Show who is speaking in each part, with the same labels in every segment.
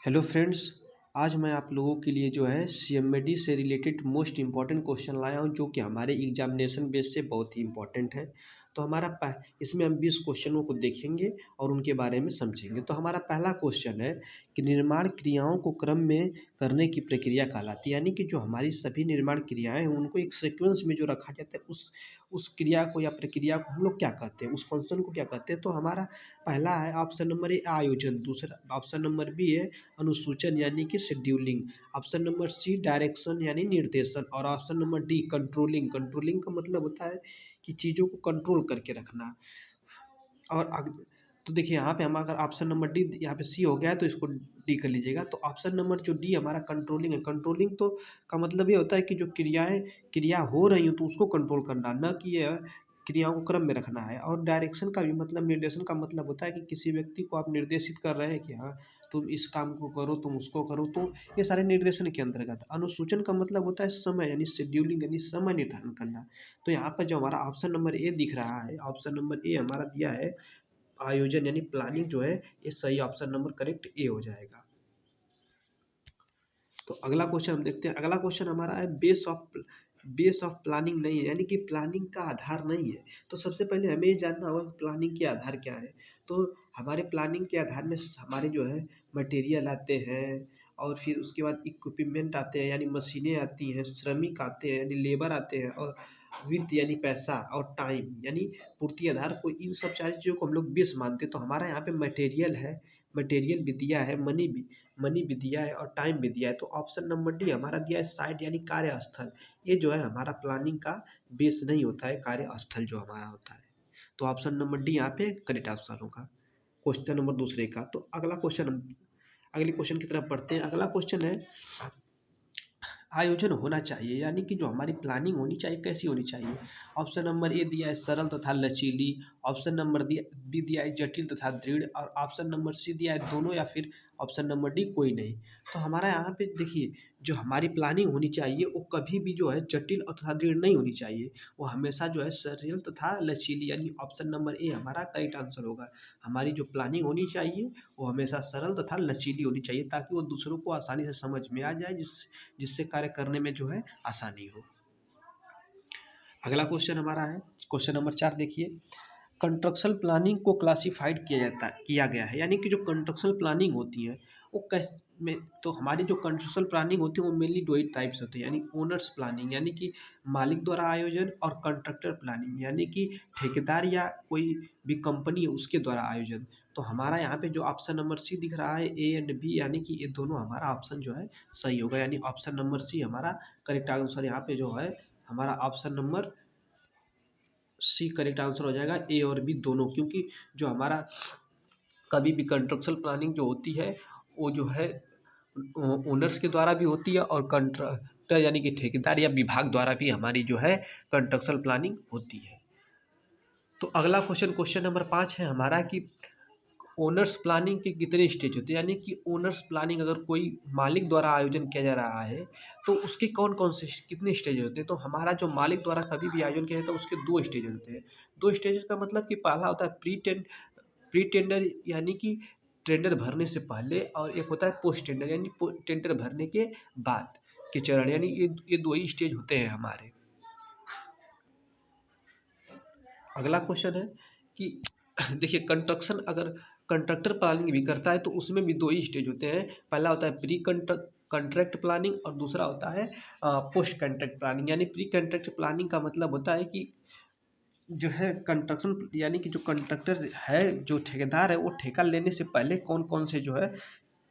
Speaker 1: Hello friends. आज मैं आप लोगों के लिए जो है सीएमडी से रिलेटेड मोस्ट इम्पॉर्टेंट क्वेश्चन लाया हूं जो कि हमारे एग्जामिनेशन बेस से बहुत ही इम्पॉर्टेंट है। तो इसमें हम 20 क्वेश्चनों को देखेंगे और उनके बारे में समझेंगे। तो हमारा पहला क्वेश्चन है कि निर्माण क्रियाओं को क्रम में करने की प्रक्रिया कहलाती है। यानी कि जो हमारी सभी निर्माण क्रियाएं हैं उनको एक सीक्वेंस में जो रखा जाता है उस क्रिया को या प्रक्रिया को हम लोग क्या कहते हैं, उस फंक्शन को क्या कहते हैं। तो हमारा पहला है ऑप्शन नंबर ए आयोजन, दूसरा ऑप्शन नंबर बी है अनुसूचन यानी कि scheduling, option number C direction यानी निर्देशन और option number D controlling. Controlling का मतलब होता है कि चीज़ों को कंट्रोल करके रखना। और तो देखिए यहाँ पे हम अगर ऑप्शन नंबर डी, यहाँ पे सी हो गया है तो इसको डी कर लीजिएगा। तो ऑप्शन नंबर जो डी हमारा कंट्रोलिंग है। कंट्रोलिंग तो का मतलब ये होता है कि जो क्रिया हो रही हो तो उसको कंट्रोल करना, न कि ये क्रियाओं को क्रम में रखना है। और डायरेक्शन का भी मतलब, निर्देशन का मतलब होता है कि किसी व्यक्ति को आप निर्देशित कर रहे हैं कि हाँ तुम इस काम को करो, तुम उसको करो। तो ये सारे निर्देशन के अंतर्गत। अनुसूचन का मतलब होता है समय यानी शेड्यूलिंग यानी समय निर्धारण करना। तो यहाँ पर जो हमारा ऑप्शन नंबर ए दिख रहा है, ऑप्शन नंबर ए हमारा दिया है आयोजन यानी प्लानिंग जो है, ये सही ऑप्शन नंबर करेक्ट ए हो जाएगा। तो अगला क्वेश्चन हम देखते हैं। अगला क्वेश्चन हमारा है बेस ऑफ प्लानिंग नहीं है, यानी कि प्लानिंग का आधार नहीं है। तो सबसे पहले हमें ये जानना होगा कि प्लानिंग के आधार क्या है। तो हमारे प्लानिंग के आधार में हमारे जो है मटेरियल आते हैं, और फिर उसके बाद इक्विपमेंट आते हैं यानी मशीनें आती हैं, श्रमिक आते हैं यानी लेबर आते हैं, और वित्त यानी पैसा, और टाइम यानी पूर्ति आधार को। इन सब सारी चीज़ों को हम लोग बेस मानते हैं। तो हमारा यहाँ पे मटेरियल है, मटेरियल भी दिया है, मनी भी दिया है, और टाइम भी दिया है। तो ऑप्शन नंबर डी हमारा दिया है साइट यानी कार्यस्थल। ये जो है हमारा प्लानिंग का बेस नहीं होता है, कार्यस्थल जो हमारा होता है। तो ऑप्शन नंबर डी यहाँ पे करेक्ट ऑप्शन होगा क्वेश्चन नंबर दूसरे का। तो अगले क्वेश्चन की तरफ बढ़ते हैं। अगला क्वेश्चन है आयोजन होना चाहिए, यानी कि जो हमारी प्लानिंग होनी चाहिए कैसी होनी चाहिए। ऑप्शन नंबर ए दिया है सरल तथा लचीली, ऑप्शन नंबर बी दिया है जटिल तथा दृढ़, और ऑप्शन नंबर सी दिया है दोनों, या फिर ऑप्शन नंबर डी कोई नहीं। तो हमारा यहाँ पे देखिए, जो हमारी प्लानिंग होनी चाहिए वो कभी भी जो है जटिल तथा दृढ़ नहीं होनी चाहिए। वो हमेशा जो है सरल तथा लचीली, यानी ऑप्शन नंबर ए हमारा करेक्ट आंसर होगा। हमारी जो प्लानिंग होनी चाहिए वो हमेशा सरल तथा लचीली होनी चाहिए, ताकि वो दूसरों को आसानी से समझ में आ जाए, जिससे कार्य करने में जो है आसानी हो। अगला क्वेश्चन हमारा है क्वेश्चन नंबर 4। देखिए, कंस्ट्रक्शन प्लानिंग को क्लासिफाइड किया गया है, यानी कि जो कंस्ट्रक्शन प्लानिंग होती है वो में, तो हमारी जो कंस्ट्रक्शन प्लानिंग होती है वो मेनली दो ही टाइप्स होते हैं, यानी ओनर्स प्लानिंग यानी कि मालिक द्वारा आयोजन, और कंट्रैक्टर प्लानिंग यानी कि ठेकेदार या कोई भी कंपनी है उसके द्वारा आयोजन। तो हमारा यहाँ पे जो ऑप्शन नंबर सी दिख रहा है ए एंड बी, यानी कि ये दोनों हमारा ऑप्शन जो है सही होगा, यानी ऑप्शन नंबर सी हमारा करेक्ट आंसर यहाँ पे जो है हमारा option number C correct answer हो जाएगा, ए और बी दोनों। क्योंकि जो हमारा कभी भी कंस्ट्रक्शन प्लानिंग जो होती है वो जो है ओनर्स के द्वारा भी होती है, और कंट्रैक्टर यानी कि ठेकेदार या विभाग द्वारा भी हमारी जो है कंस्ट्रक्शन प्लानिंग होती है। तो अगला क्वेश्चन नंबर 5 है हमारा कि ओनर्स प्लानिंग के कितने स्टेज होते हैं, यानी कि ओनर्स प्लानिंग अगर कोई मालिक द्वारा आयोजन किया जा रहा है तो उसके कौन कौन से कितने स्टेज होते हैं। तो हमारा जो मालिक द्वारा कभी भी आयोजन किया जाता है उसके 2 स्टेज होते हैं। 2 स्टेज का मतलब कि पहला होता है प्री टेंडर यानी कि टेंडर भरने से पहले, और एक होता है पोस्ट टेंडर यानी टेंडर भरने के बाद के चरण, यानी ये दो ही स्टेज होते हैं हमारे। अगला क्वेश्चन है कि देखिए, अगर कंट्रक्टर प्लानिंग भी करता है तो उसमें भी दो ही स्टेज होते हैं। पहला होता है प्री कंट्रैक्ट प्लानिंग, और दूसरा होता है पोस्ट कंट्रैक्ट प्लानिंग। यानी प्री कंट्रैक्ट प्लानिंग का मतलब होता है कि जो है कंस्ट्रक्शन, यानी कि जो कंट्रक्टर है, जो ठेकेदार है, वो ठेका लेने से पहले कौन कौन से जो है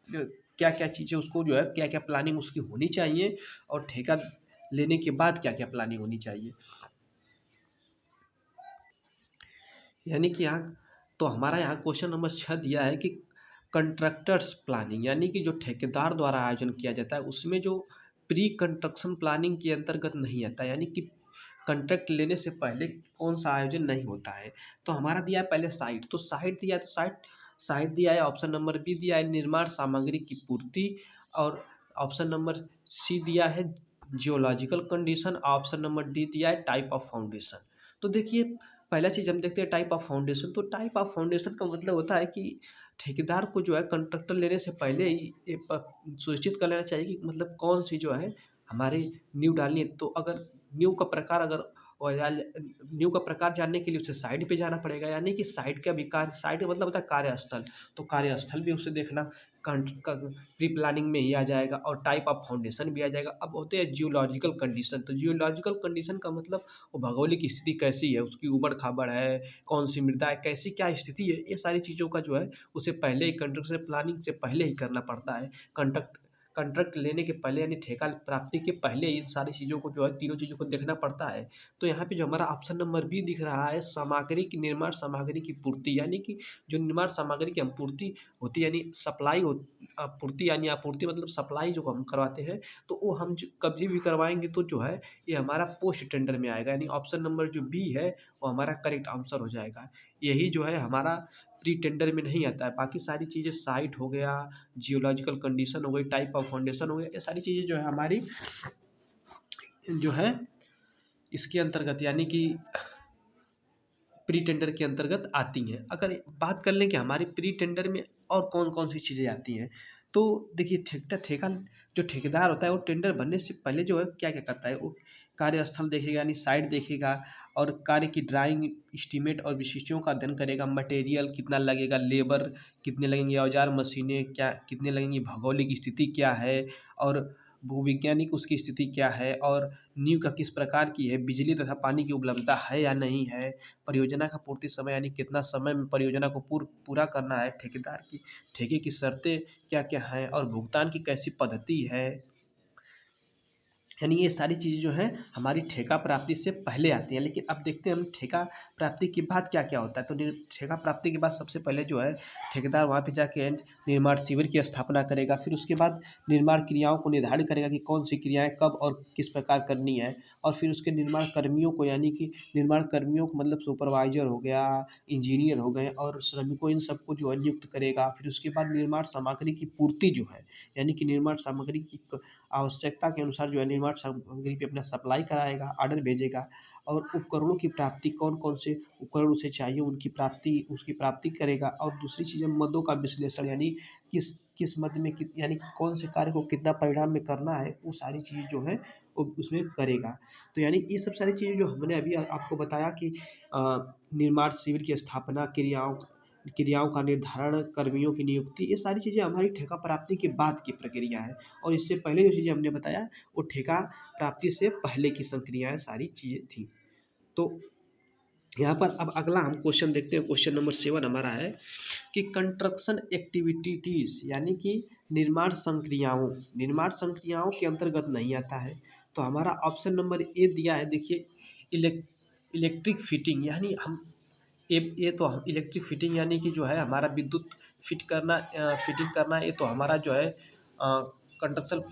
Speaker 1: क्या क्या चीज़ें उसको जो है क्या क्या प्लानिंग उसकी होनी चाहिए, और ठेका लेने के बाद क्या क्या प्लानिंग होनी चाहिए। यानी कि यहाँ, तो हमारा यहाँ क्वेश्चन नंबर 6 दिया है कि कंट्रैक्टर्स प्लानिंग यानी कि जो ठेकेदार द्वारा आयोजन किया जाता है उसमें जो प्री कंस्ट्रक्शन प्लानिंग के अंतर्गत नहीं आता, यानी कि कंट्रैक्ट लेने से पहले कौन सा आयोजन नहीं होता है। तो हमारा दिया है पहले साइट, तो साइट दिया है, तो साइट दिया है। ऑप्शन नंबर बी दिया है निर्माण सामग्री की पूर्ति, और ऑप्शन नंबर सी दिया है geological condition, option number D दिया है टाइप ऑफ फाउंडेशन। तो देखिए, पहला चीज़ हम देखते हैं टाइप ऑफ फाउंडेशन। तो टाइप ऑफ फाउंडेशन का मतलब होता है कि ठेकेदार को जो है कंट्रैक्टर लेने से पहले ही ये सुनिश्चित कर लेना चाहिए कि मतलब कौन सी जो है हमारे नींव डालनी है। तो अगर नींव का प्रकार अगर नींव का प्रकार जानने के लिए उसे साइट पे जाना पड़ेगा, यानी कि साइट का भी कार्य, साइट का मतलब होता है कार्यस्थल, तो कार्यस्थल भी उसे देखना प्री प्लानिंग में ही आ जाएगा, और टाइप ऑफ फाउंडेशन भी आ जाएगा। अब होते हैं जियोलॉजिकल कंडीशन, तो जियोलॉजिकल कंडीशन का मतलब वो भौगोलिक स्थिति कैसी है, उसकी ऊबड़ खाबड़ है, कौन सी मृदा है, कैसी क्या स्थिति है, ये सारी चीज़ों का जो है उसे पहले ही कंस्ट्रक्शन प्लानिंग से पहले ही करना पड़ता है। कंट्रैक्ट लेने के पहले यानी ठेका प्राप्ति के पहले इन सारी चीज़ों को जो है, तीनों चीज़ों को देखना पड़ता है। तो यहाँ पे जो हमारा ऑप्शन नंबर बी दिख रहा है, सामग्री की निर्माण सामग्री की पूर्ति, यानी कि जो निर्माण सामग्री की हम पूर्ति होती है, यानी सप्लाई हो, पूर्ति यानी आपूर्ति मतलब सप्लाई जो हम करवाते हैं, तो वो हम कभी भी करवाएंगे तो जो है ये हमारा पोस्ट टेंडर में आएगा, यानी ऑप्शन नंबर जो बी है वो हमारा करेक्ट आंसर हो जाएगा। यही जो है हमारा प्री टेंडर में नहीं आता है। बाकी सारी चीज़ें साइट हो गया, जियोलॉजिकल कंडीशन हो गई, टाइप ऑफ फाउंडेशन हो गया, ये सारी चीज़ें जो है हमारी जो है इसके अंतर्गत यानी कि प्री टेंडर के अंतर्गत आती हैं। अगर बात कर लें कि हमारे प्री टेंडर में और कौन कौन सी चीज़ें आती हैं, तो देखिए ठेका जो ठेकेदार होता है वो टेंडर भरने से पहले जो है क्या क्या करता है, वो कार्यस्थल देखेगा यानी साइट देखेगा, और कार्य की ड्राइंग, एस्टीमेट और विशिष्टों का अध्ययन करेगा, मटेरियल कितना लगेगा, लेबर कितने लगेंगे, औजार मशीनें क्या कितने लगेंगी, भौगोलिक स्थिति क्या है, और भूविज्ञानिक उसकी स्थिति क्या है, और नींव का किस प्रकार की है, बिजली तथा पानी की उपलब्धता है या नहीं है, परियोजना का पूर्ति समय यानी कितना समय में परियोजना को पूरा करना है, ठेकेदार की ठेके की शर्तें क्या क्या हैं, और भुगतान की कैसी पद्धति है, यानी ये सारी चीज़ें जो हैं हमारी ठेका प्राप्ति से पहले आती हैं। लेकिन अब देखते हैं हम ठेका प्राप्ति के बाद क्या क्या होता है। तो ठेका प्राप्ति के बाद सबसे पहले जो है ठेकेदार वहाँ पे जाके निर्माण शिविर की स्थापना करेगा, फिर उसके बाद निर्माण क्रियाओं को निर्धारित करेगा कि कौन सी क्रियाएं कब और किस प्रकार करनी है, और फिर उसके निर्माण कर्मियों को यानी कि निर्माण कर्मियों को मतलब सुपरवाइजर हो गया, इंजीनियर हो गए और श्रमिकों, इन सबको जो है नियुक्त करेगा। फिर उसके बाद निर्माण सामग्री की पूर्ति जो है यानी कि निर्माण सामग्री की आवश्यकता के अनुसार जो है निर्माण सामग्री पे अपना सप्लाई कराएगा, ऑर्डर भेजेगा, और उपकरणों की प्राप्ति कौन कौन से उपकरण उसे चाहिए उनकी उसकी प्राप्ति करेगा। और दूसरी चीज़ है मदों का विश्लेषण, यानी किस किस मद में यानी कौन से कार्य को कितना परिणाम में करना है, वो सारी चीज़ जो है वो उसमें करेगा। तो यानी ये सब सारी चीज़ें जो हमने अभी आपको बताया कि निर्माण शिविर की स्थापना, क्रियाओं का निर्धारण, कर्मियों की नियुक्ति, ये सारी चीज़ें हमारी ठेका प्राप्ति के बाद की प्रक्रिया है। और इससे पहले जो चीज़ें हमने बताया वो ठेका प्राप्ति से पहले की संक्रियाएँ सारी चीज़ें थी। तो यहाँ पर अब अगला हम क्वेश्चन देखते हैं। क्वेश्चन नंबर 7 हमारा है कि कंस्ट्रक्शन एक्टिविटीज़ यानी कि निर्माण संक्रियाओं के अंतर्गत नहीं आता है। तो हमारा ऑप्शन नंबर ए दिया है, देखिए इलेक्ट्रिक फिटिंग, यानी हम ये तो हम इलेक्ट्रिक फिटिंग यानी कि जो है हमारा विद्युत फिटिंग करना, ये तो हमारा जो है कंस्ट्रक्शन।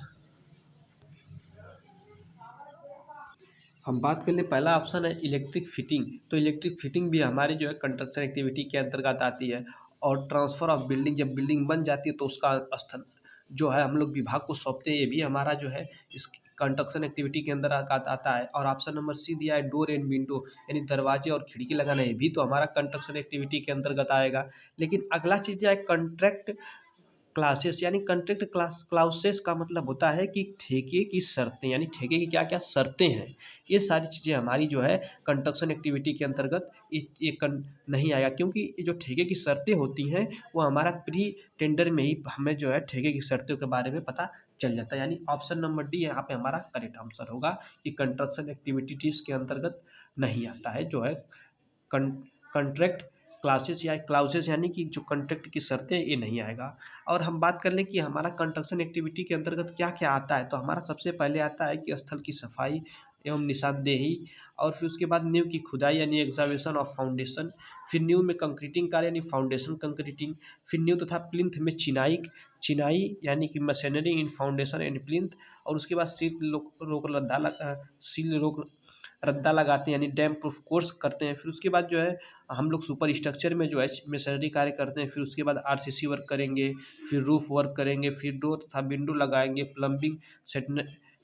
Speaker 1: हम बात कर लें, पहला ऑप्शन है इलेक्ट्रिक फिटिंग, तो इलेक्ट्रिक फिटिंग भी हमारी जो है कंस्ट्रक्शन एक्टिविटी के अंतर्गत आती है। और ट्रांसफ़र ऑफ बिल्डिंग, जब बिल्डिंग बन जाती है तो उसका स्थल जो है हम लोग विभाग को सौंपते हैं, ये भी हमारा जो है इस कंस्ट्रक्शन एक्टिविटी के अंदर आता है। और ऑप्शन नंबर सी दिया है डोर एंड विंडो, यानी दरवाजे और खिड़की लगाना, ये भी तो हमारा कंस्ट्रक्शन एक्टिविटी के अंतर्गत आएगा। लेकिन अगला चीज़ क्या है, कॉन्ट्रैक्ट क्लासेस, यानी कॉन्ट्रैक्ट क्लाउसेस का मतलब होता है कि ठेके की शर्तें, यानी ठेके की क्या क्या शर्तें हैं, ये सारी चीज़ें हमारी जो है कंस्ट्रक्शन एक्टिविटी के अंतर्गत नहीं आएगा, क्योंकि ये जो ठेके की शर्तें होती हैं वो हमारा प्री टेंडर में ही हमें जो है ठेके की शर्तों के बारे में पता चल जाता है। यानी ऑप्शन नंबर डी यहाँ पे हमारा करेक्ट आंसर होगा कि कंस्ट्रक्शन एक्टिविटीज़ के अंतर्गत नहीं आता है जो है कॉन्ट्रैक्ट क्लासेस या क्लाउसेस, यानी कि जो कॉन्ट्रैक्ट की शर्तें, ये नहीं आएगा। और हम बात कर लें कि हमारा कंस्ट्रक्शन एक्टिविटी के अंतर्गत क्या क्या आता है, तो हमारा सबसे पहले आता है कि स्थल की सफाई एवं निशानदेही, और फिर उसके बाद नींव की खुदाई यानी एक्सकवेशन ऑफ फाउंडेशन, फिर नींव में कंक्रीटिंग कार्य यानी फाउंडेशन कंक्रीटिंग, फिर नींव तथा प्लिंथ में चिनाई यानी कि machinery in foundation and plinth, और उसके बाद सील रोक रद्दा लगाते हैं यानी डैम प्रूफ कोर्स करते हैं। फिर उसके बाद जो है हम लोग सुपर स्ट्रक्चर में जो है मेसनरी कार्य करते हैं। फिर उसके बाद आरसीसी वर्क करेंगे, फिर रूफ वर्क करेंगे, फिर डोर तथा विंडो लगाएंगे, प्लम्बिंग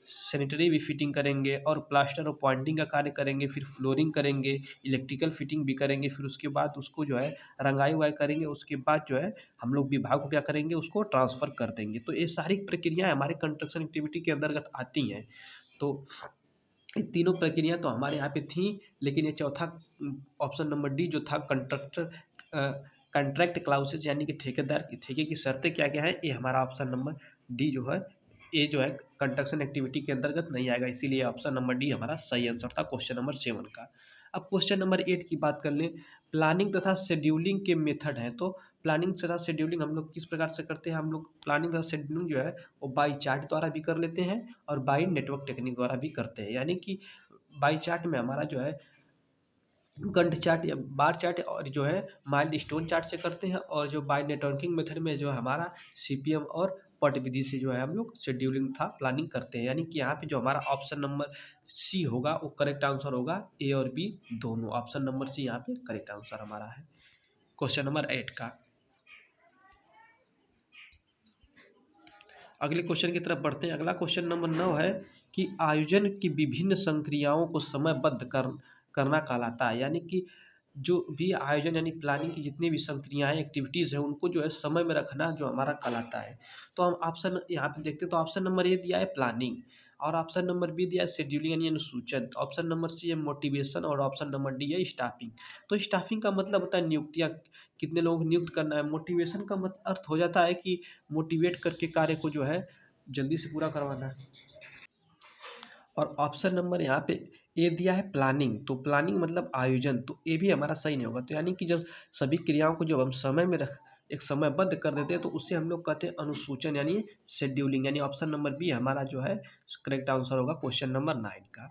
Speaker 1: सैनिटरी भी फिटिंग करेंगे और प्लास्टर और पॉइंटिंग का कार्य करेंगे, फिर फ्लोरिंग करेंगे, इलेक्ट्रिकल फिटिंग भी करेंगे, फिर उसके बाद उसको जो है रंगाई वंगाई करेंगे। उसके बाद जो है हम लोग विभाग को क्या करेंगे, उसको ट्रांसफ़र कर देंगे। तो ये सारी प्रक्रियाएँ हमारे कंस्ट्रक्शन एक्टिविटी के अंतर्गत आती हैं। तो ये तीनों प्रक्रिया तो हमारे यहाँ पे थी, लेकिन ये चौथा ऑप्शन नंबर डी जो था कॉन्ट्रैक्ट क्लाउसेज यानी कि ठेकेदार की ठेके की शर्तें क्या क्या है, ये हमारा ऑप्शन नंबर डी जो है ये जो है कंस्ट्रक्शन एक्टिविटी के अंतर्गत नहीं आएगा, इसीलिए ऑप्शन नंबर डी हमारा सही आंसर था क्वेश्चन नंबर 7 का। अब क्वेश्चन नंबर 8 की बात कर लें। प्लानिंग तथा शेड्यूलिंग के मेथड है। तो प्लानिंग तथा शेड्यूलिंग हम लोग किस प्रकार से करते हैं, हम लोग प्लानिंग तथा शेड्यूलिंग जो है वो बाई चार्ट द्वारा भी कर लेते हैं और बाई नेटवर्क टेक्निक द्वारा भी करते हैं। यानी कि बाई चार्ट में हमारा जो है गंट चार्ट या बार चार्ट और जो है माइल्ड स्टोन चार्ट से करते हैं, और जो बाय नेटवर्किंग मेथड में जो है हमारा सीपीएम और पट विधि से जो है हम लोग शेड्यूलिंग था प्लानिंग करते हैं। यानी कि यहाँ पे जो हमारा ऑप्शन नंबर सी होगा वो करेक्ट आंसर होगा, ए और बी दोनों। ऑप्शन नंबर सी यहाँ पे करेक्ट आंसर हमारा है क्वेश्चन नंबर 8 का। अगले क्वेश्चन की तरफ बढ़ते हैं। अगला क्वेश्चन नंबर 9 है कि आयोजन की विभिन्न संक्रियाओं को समयबद्ध करना कहलाता है। यानी कि जो भी आयोजन यानी प्लानिंग की जितनी भी संक्रियाएं एक्टिविटीज़ हैं उनको जो है समय में रखना जो हमारा कहलाता है। तो हम ऑप्शन यहाँ पे देखते हैं, तो ऑप्शन नंबर ए दिया है प्लानिंग, और ऑप्शन नंबर बी दिया है शेड्यूलिंग यानी अनुसूचन, ऑप्शन नंबर सी है मोटिवेशन, और ऑप्शन नंबर डी है स्टाफिंग। तो स्टाफिंग का मतलब होता है नियुक्तियाँ, कितने लोग नियुक्त करना है। मोटिवेशन का मतलब अर्थ हो जाता है कि मोटिवेट करके कार्य को जो है जल्दी से पूरा करवाना है। और ऑप्शन नंबर यहाँ पे ए दिया है प्लानिंग, तो प्लानिंग मतलब आयोजन, तो ये भी हमारा सही नहीं होगा। तो यानी कि जब सभी क्रियाओं को जब हम समय में रख एक समयबद्ध कर देते हैं तो उससे हम लोग कहते हैं अनुसूचन यानी शेड्यूलिंग, यानी ऑप्शन नंबर बी हमारा जो है करेक्ट आंसर होगा क्वेश्चन नंबर 9 का।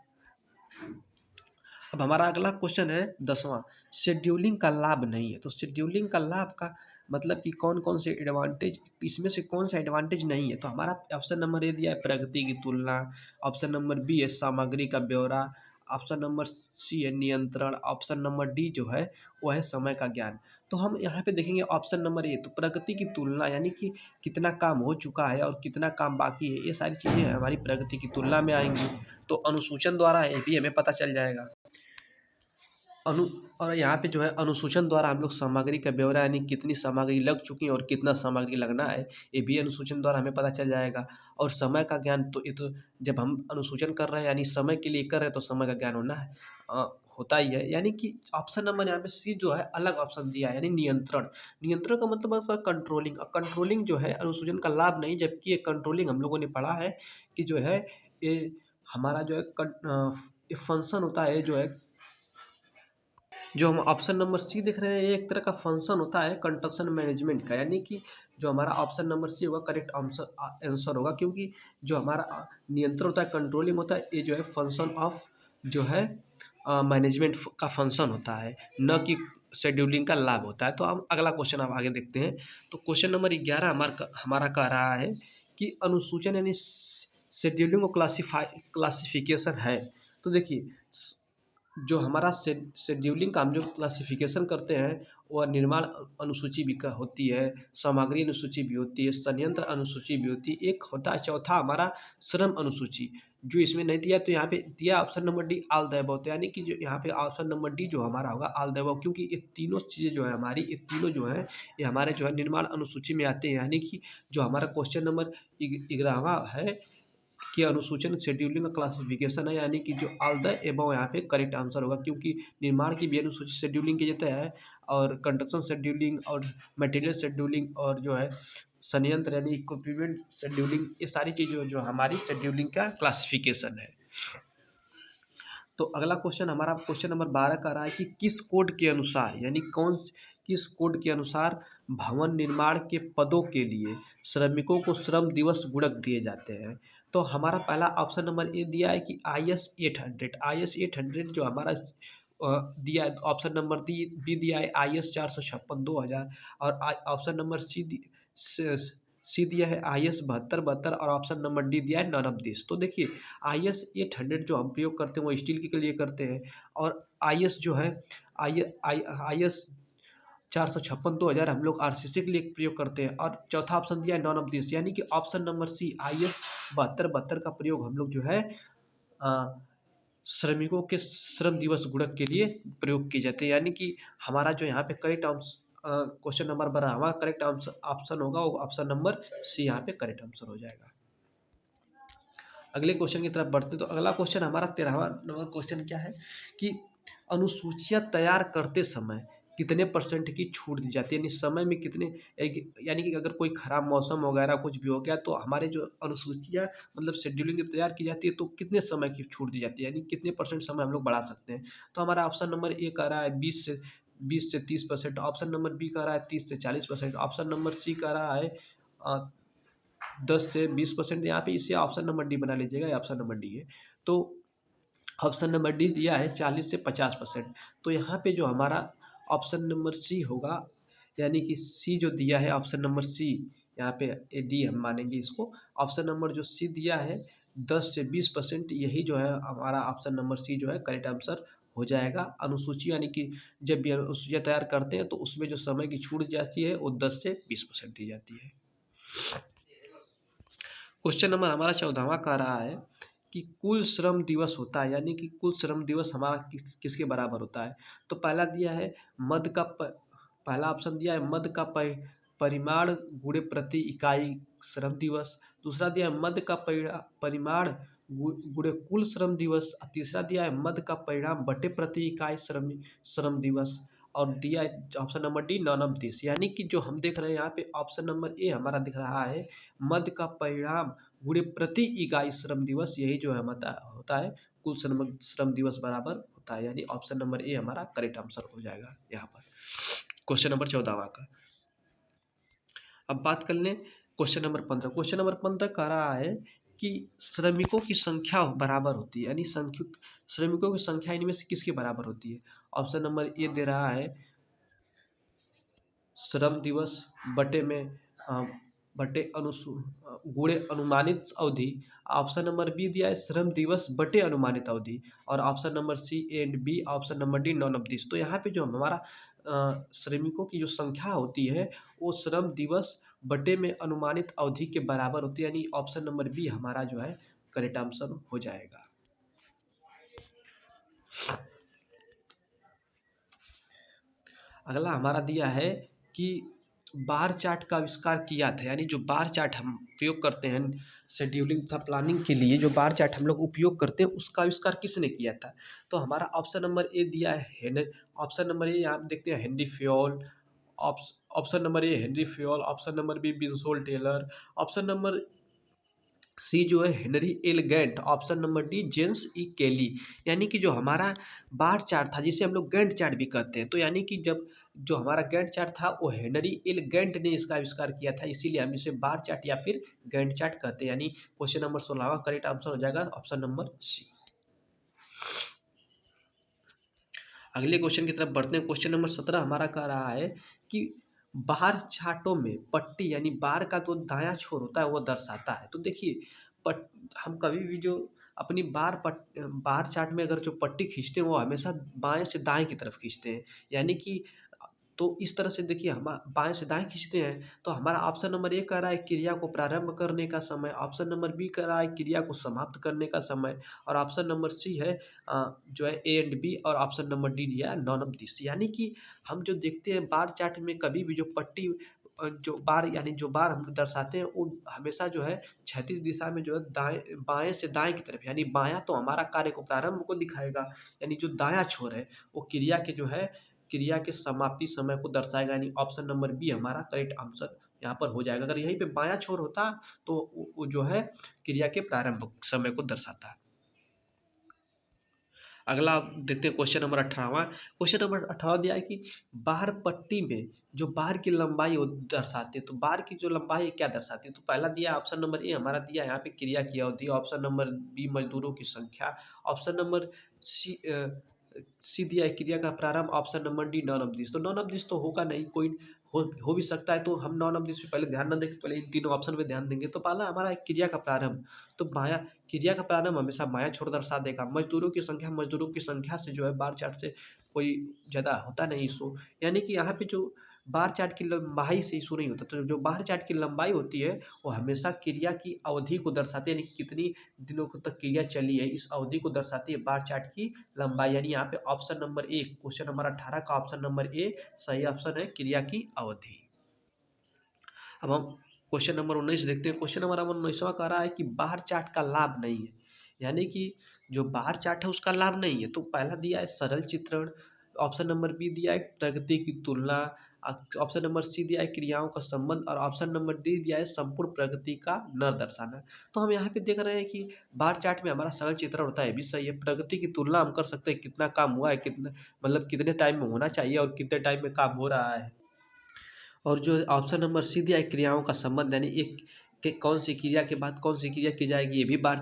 Speaker 1: अब हमारा अगला क्वेश्चन है 10वां, शेड्यूलिंग का लाभ नहीं है। तो शेड्यूलिंग का लाभ का मतलब कि कौन कौन से एडवांटेज, इसमें से कौन सा एडवांटेज नहीं है। तो हमारा ऑप्शन नंबर ए दिया है प्रगति की तुलना, ऑप्शन नंबर बी है सामग्री का ब्यौरा, ऑप्शन नंबर सी है नियंत्रण, ऑप्शन नंबर डी जो है वो है समय का ज्ञान। तो हम यहाँ पे देखेंगे ऑप्शन नंबर ए, तो प्रगति की तुलना यानी कि कितना काम हो चुका है और कितना काम बाकी है, ये सारी चीज़ें हमारी प्रगति की तुलना में आएंगी। तो अनुसूचन द्वारा ये भी हमें पता चल जाएगा। अनु और यहाँ पे जो है अनुसूचन द्वारा हम लोग सामग्री का ब्यौरा यानी कितनी सामग्री लग चुकी है और कितना सामग्री लगना है, ये भी अनुसूचन द्वारा हमें पता चल जाएगा। और समय का ज्ञान, तो ये तो जब हम अनुसूचन कर रहे हैं यानी समय के लिए कर रहे हैं तो समय का ज्ञान होता ही है। यानी कि ऑप्शन नंबर यहाँ पे सी जो है अलग ऑप्शन दिया है, यानी नियंत्रण। नियंत्रण का मतलब होता है कंट्रोलिंग, और कंट्रोलिंग जो है अनुसूचन का लाभ नहीं, जबकि ये कंट्रोलिंग हम लोगों ने पढ़ा है कि जो है ये हमारा जो है ये फंक्शन होता है, जो है जो हम ऑप्शन नंबर सी देख रहे हैं ये एक तरह का फंक्शन होता है कंस्ट्रक्शन मैनेजमेंट का। यानी कि जो हमारा ऑप्शन नंबर सी होगा करेक्ट आंसर होगा, क्योंकि जो हमारा नियंत्रण होता है कंट्रोलिंग होता है, ये जो है फंक्शन ऑफ जो है मैनेजमेंट का फंक्शन होता है, न कि शेड्यूलिंग का लाभ होता है। तो हम अगला क्वेश्चन अब आगे देखते हैं। तो क्वेश्चन नंबर 11 हमारा कह रहा है कि अनुसूचन यानी शेड्यूलिंग को क्लासिफिकेशन है। तो देखिए जो हमारा शेड्यूलिंग का हम जो क्लासिफिकेशन करते हैं वह निर्माण अनुसूची भी होती है, सामग्री अनुसूची भी होती है, संयंत्र अनुसूची भी होती है, एक होता है चौथा हमारा श्रम अनुसूची, जो इसमें नहीं दिया। तो यहाँ पे दिया option number D all the above. तो यानी कि जो यहाँ पे ऑप्शन नंबर डी जो हमारा होगा ऑल द अबव, क्योंकि ये तीनों चीज़ें जो है हमारी, ये तीनों जो है ये हमारे जो है निर्माण अनुसूची में आते हैं। यानी कि जो हमारा क्वेश्चन नंबर 11वां है कि अनुसूचन शेड्यूलिंग का क्लासिफिकेशन है, यानी कि जो ऑल द एबव यहाँ पे करेक्ट आंसर होगा, क्योंकि निर्माण की भी अनुसूची शेड्यूलिंग की जाता है, और कंस्ट्रक्शन शेड्यूलिंग और मटेरियल शेड्यूलिंग और जो है संयंत्र यानी इक्विपमेंट शेड्यूलिंग, ये सारी चीज़ें जो हमारी शेड्यूलिंग का क्लासिफिकेशन है। तो अगला क्वेश्चन हमारा क्वेश्चन नंबर 12 का रहा है कि किस कोड के अनुसार, यानी किस कोड के अनुसार भवन निर्माण के पदों के लिए श्रमिकों को श्रम दिवस गुणक दिए जाते हैं। तो हमारा पहला ऑप्शन नंबर ए दिया है कि IS 800 जो हमारा दिया है। ऑप्शन नंबर बी दिया है IS 456 2000, और ऑप्शन नंबर सी दिया है IS 7272, और ऑप्शन नंबर डी दिया है नन ऑफ दिस। तो देखिए IS 800 जो हम प्रयोग करते हैं वो स्टील के लिए करते हैं, और IS जो है IS 456 2000 हम लोग आरसीसी के लिए प्रयोग करते हैं। और चौथा ऑप्शन दिया है नॉन ऑफ दिस, यानी कि ऑप्शन नंबर सी IS 7272 का प्रयोग हम लोग जो है श्रमिकों के श्रम दिवस गुणक के लिए प्रयोग किए जाते हैं। यानी कि हमारा जो यहाँ पे करेक्ट क्वेश्चन नंबर बना, हमारा करेक्ट ऑप्शन होगा वो ऑप्शन नंबर सी यहाँ पे करेक्ट आंसर हो जाएगा। अगले क्वेश्चन की तरफ बढ़ते, तो अगला क्वेश्चन हमारा 13वां नंबर क्वेश्चन क्या है कि अनुसूचियां तैयार करते समय कितने % की छूट दी जाती है, यानी समय में कितने, यानी कि अगर कोई खराब मौसम वगैरह कुछ भी हो गया तो हमारे जो अनुसूचियां मतलब शेड्यूलिंग जब तैयार की जाती है तो कितने समय की छूट दी जाती है, यानी कितने % समय हम लोग बढ़ा सकते हैं। तो हमारा ऑप्शन नंबर ए कह रहा है 20 से 30%, ऑप्शन नंबर बी कह रहा है 30 से 40%, ऑप्शन नंबर सी कह रहा है 10 से 20%। यहाँ पे इसे ऑप्शन नंबर डी बना लीजिएगा, ये ऑप्शन नंबर डी है। तो ऑप्शन नंबर डी दिया है 40 से 50%, तो यहाँ पे जो हमारा ऑप्शन नंबर सी होगा, यानी कि सी जो दिया है ऑप्शन नंबर सी, यहाँ पे डी हम मानेंगे इसको। ऑप्शन नंबर जो सी दिया है 10 से 20%, यही जो है हमारा ऑप्शन नंबर सी जो है करेक्ट आंसर हो जाएगा। अनुसूची यानी कि जब भी अनुसूचियाँ तैयार करते हैं तो उसमें जो समय की छूट जाती है वो 10 से 20% दी जाती है। क्वेश्चन नंबर हमारा 14वां कह रहा है कि कुल श्रम दिवस होता है, यानी कि कुल श्रम दिवस हमारा किसके बराबर होता है। तो पहला दिया है पहला ऑप्शन दिया है मद का परिमाण गुणे प्रति इकाई श्रम दिवस। दूसरा दिया है मद का परिमाण गुणे कुल श्रम दिवस। तीसरा दिया है मद का परिणाम बटे प्रति इकाई श्रम दिवस। और दिया है option number D none of this, यानी कि जो हम देख रहे हैं यहाँ पे ऑप्शन नंबर ए हमारा दिख रहा है मद का परिणाम गुणे प्रति इकाई श्रम दिवस, यही जो है होता है कुल श्रम दिवस बराबर होता है, यानी ऑप्शन नंबर ए हमारा करेक्ट आंसर हो जाएगा यहाँ पर क्वेश्चन नंबर 14वां का। अब बात कर लें क्वेश्चन नंबर 15। क्वेश्चन नंबर 15 कह रहा है कि श्रमिकों की संख्या बराबर होती है, यानी श्रमिकों की संख्या इनमें से किसके बराबर होती है। ऑप्शन नंबर ए दे रहा है श्रम दिवस बटे में बटे गुणे अनुमानित अवधि। ऑप्शन नंबर बी दिया है श्रम दिवस बटे अनुमानित अवधि। और option number C and B, option number D none of this. तो यहाँ पे जो हमारा श्रमिकों की जो संख्या होती है वो श्रम दिवस बटे में अनुमानित अवधि के बराबर होती है, यानी ऑप्शन नंबर बी हमारा जो है करेक्ट आंसर हो जाएगा। अगला हमारा दिया है कि बार चार्ट का आविष्कार किया था, यानी जो बार चार्ट हम प्रयोग करते हैं शेड्यूलिंग तथा प्लानिंग के लिए, जो बार चार्ट हम लोग उपयोग करते हैं उसका आविष्कार किसने किया था। तो हमारा ऑप्शन नंबर ए दिया है ऑप्शन नंबर ए यहाँ देखते हैं Henry Fayol. Option number A Henry Fayol, option number B Winslow Taylor, option number C जो है Henry L Gantt, option number D James E Kelly. यानी कि जो हमारा बार चार्ट था जिसे हम लोग गैंट चार्ट भी कहते हैं, तो यानी कि जब जो हमारा गैंट चार्ट था वो हेनरी एल गैंट ने इसका आविष्कार किया था, इसीलिए हम इसे बार चार्ट या फिर गैंट चार्ट कहते हैं, यानी क्वेश्चन नंबर 16 करेक्ट आंसर हो जाएगा ऑप्शन नंबर सी। अगले क्वेश्चन की तरफ बढ़ते हैं। क्वेश्चन नंबर 17 हमारा कह रहा है कि बार चार्टों में पट्टी यानी बार का जो दायां छोर होता है वो दर्शाता है। तो देखिए हम कभी भी जो अपनी बार चार्ट में अगर जो पट्टी खींचते हैं वो हमेशा बाएं से दाएं की तरफ खींचते हैं, यानी कि तो इस तरह से देखिए हम बाएं से दाएं खींचते हैं। तो हमारा ऑप्शन नंबर ए कह रहा है क्रिया को प्रारंभ करने का समय, ऑप्शन नंबर बी कह रहा है क्रिया को समाप्त करने का समय, और ऑप्शन नंबर सी है जो है ए एंड बी, और ऑप्शन नंबर डी दिया है नॉन ऑफ दिस। यानी कि हम जो देखते हैं बार चार्ट में कभी भी जो पट्टी जो बार यानी जो बार हम दर्शाते हैं वो हमेशा जो है क्षैतिज दिशा में जो है दाएं बाएं से दाएं की तरफ, यानी बायां तो हमारा कार्य को प्रारंभ को दिखाएगा, यानी जो दायां छोर है वो क्रिया के जो है क्रिया के समाप्ति समय को दर्शाएगा, यानी ऑप्शन नंबर बी हमारा करेक्ट आंसर यहाँ पर हो जाएगा। अगर यहीं पे बायां छोर होता तो वो जो है क्रिया के प्रारंभ समय को दर्शाता है। अगला आप देखते हैं क्वेश्चन नंबर 18वां। क्वेश्चन नंबर 18 दिया है कि बार पट्टी में जो बार की लंबाई वो दर्शाते हैं, तो बार की जो लंबाई क्या दर्शाती है। तो पहला दिया ऑप्शन नंबर ए हमारा दिया यहाँ पे क्रिया की अवधि, ऑप्शन नंबर बी मजदूरों की संख्या, ऑप्शन नंबर सी दिया है क्रिया का प्रारंभ, option number D none of this. तो नॉन ऑफ दिस तो होगा नहीं, कोई हो भी सकता है। तो हम नॉन ऑब्वियस पे पहले ध्यान न दें, पहले इन तीनों ऑप्शन पे ध्यान देंगे। तो पहला हमारा है क्रिया का प्रारंभ। तो माया, क्रिया का प्रारंभ हमेशा माया छोड़ दर्शा देगा। मजदूरों की संख्या से जो है बार चार्ट से कोई ज़्यादा होता नहीं इशू। यानी कि यहाँ पे जो बार चार्ट की लंबाई से इशू नहीं होता। तो जो बार चार्ट की लंबाई होती है वो हमेशा क्रिया की अवधि को दर्शाती है, यानी कितनी दिनों तक क्रिया चली है इस अवधि को दर्शाती है बार चार्ट की लंबाई। यानी यहाँ पे ऑप्शन नंबर ए, क्वेश्चन नंबर 18 का ऑप्शन नंबर ए सही ऑप्शन है, क्रिया की अवधि। अब हम क्वेश्चन नंबर 19 देखते हैं। क्वेश्चन नंबर 19वां कह रहा है कि बार चार्ट का लाभ नहीं है, यानी कि जो बार चार्ट है उसका लाभ नहीं है। तो पहला दिया है सरल चित्रण, ऑप्शन नंबर बी दिया है प्रगति की तुलना, ऑप्शन नंबर सी दिया है क्रियाओं का संबंध, और ऑप्शन नंबर डी दिया है संपूर्ण प्रगति का न दर्शाना। तो हम यहाँ पे देख रहे हैं कि बार चार्ट में हमारा सरल चित्रण होता है, भी सही है। प्रगति की तुलना हम कर सकते हैं, कितना काम हुआ है, कितना मतलब कितने टाइम में होना चाहिए और कितने टाइम में काम हो रहा है। और जो ऑप्शन नंबर सी दिया है क्रियाओं का संबंध, यानी एक के कौन सी क्रिया के बाद कौन सी क्रिया की जाएगी, ये भी बार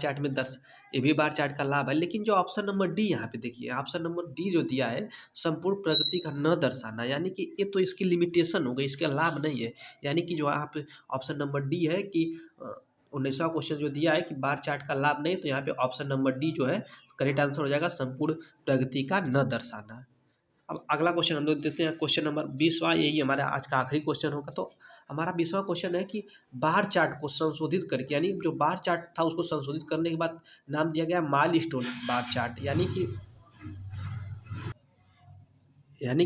Speaker 1: चार्ट का लाभ है। लेकिन जो ऑप्शन नंबर डी यहाँ पे देखिए, ऑप्शन नंबर डी जो दिया है संपूर्ण प्रगति का न दर्शाना, यानी कि ये तो इसकी लिमिटेशन हो गई, इसका लाभ नहीं है। यानी कि जो आप ऑप्शन नंबर डी है कि 19वां क्वेश्चन जो दिया है कि बार चार्ट का लाभ नहीं, तो यहाँ पे ऑप्शन नंबर डी जो है करेक्ट आंसर हो जाएगा, संपूर्ण प्रगति का न दर्शाना। अब अगला क्वेश्चन हम लोग देते हैं, क्वेश्चन नंबर 20वां, यही हमारा आज का आखिरी क्वेश्चन होगा। तो हमारा 20वां क्वेश्चन है कि बार चार्ट को संशोधित करके, यानी जो बार चार्ट था उसको संशोधित करने के बाद नाम दिया गया माइलस्टोन बार चार्ट। यानी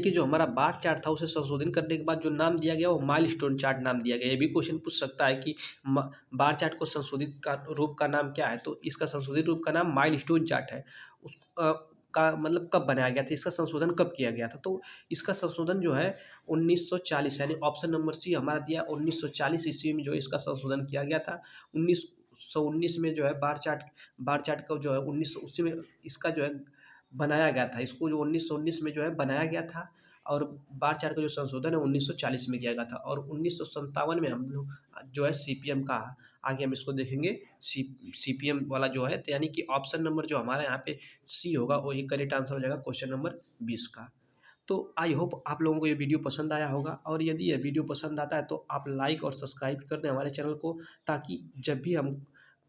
Speaker 1: कि जो हमारा बार चार्ट था उसे संशोधन करने के बाद जो नाम दिया गया वो माइलस्टोन चार्ट नाम दिया गया। ये भी क्वेश्चन पूछ सकता है कि बार चार्ट को संशोधित का रूप का नाम क्या है। तो इसका संशोधित रूप का नाम माइलस्टोन चार्ट है। उस का मतलब कब बनाया गया था, इसका संशोधन कब किया गया था। तो इसका संशोधन जो है 1940, यानी ऑप्शन नंबर सी हमारा दिया 1940 ईस्वी में जो इसका संशोधन किया गया था। 1919 में जो है बार चार्ट का जो है 1980 में इसका जो है बनाया गया था। इसको जो 1919 में जो है बनाया गया था, और बार चार्ट का जो संशोधन है 1940 में किया गया था। और 1957 में हम लोग जो है सीपीएम का, आगे हम इसको देखेंगे सीपीएम वाला जो है। तो यानी कि ऑप्शन नंबर जो हमारा यहाँ पे सी होगा वही करेक्ट आंसर हो जाएगा क्वेश्चन नंबर 20 का। तो आई होप आप लोगों को ये वीडियो पसंद आया होगा, और यदि ये वीडियो पसंद आता है तो आप लाइक और सब्सक्राइब कर दें हमारे चैनल को, ताकि जब भी हम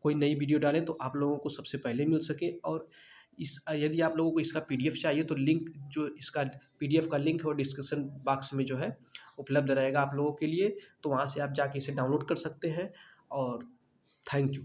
Speaker 1: कोई नई वीडियो डालें तो आप लोगों को सबसे पहले मिल सके। और यदि आप लोगों को इसका पीडीएफ चाहिए तो लिंक, जो इसका पीडीएफ का लिंक है वो डिस्क्रिप्शन बॉक्स में जो है उपलब्ध रहेगा आप लोगों के लिए। तो वहाँ से आप जाके इसे डाउनलोड कर सकते हैं। और थैंक यू।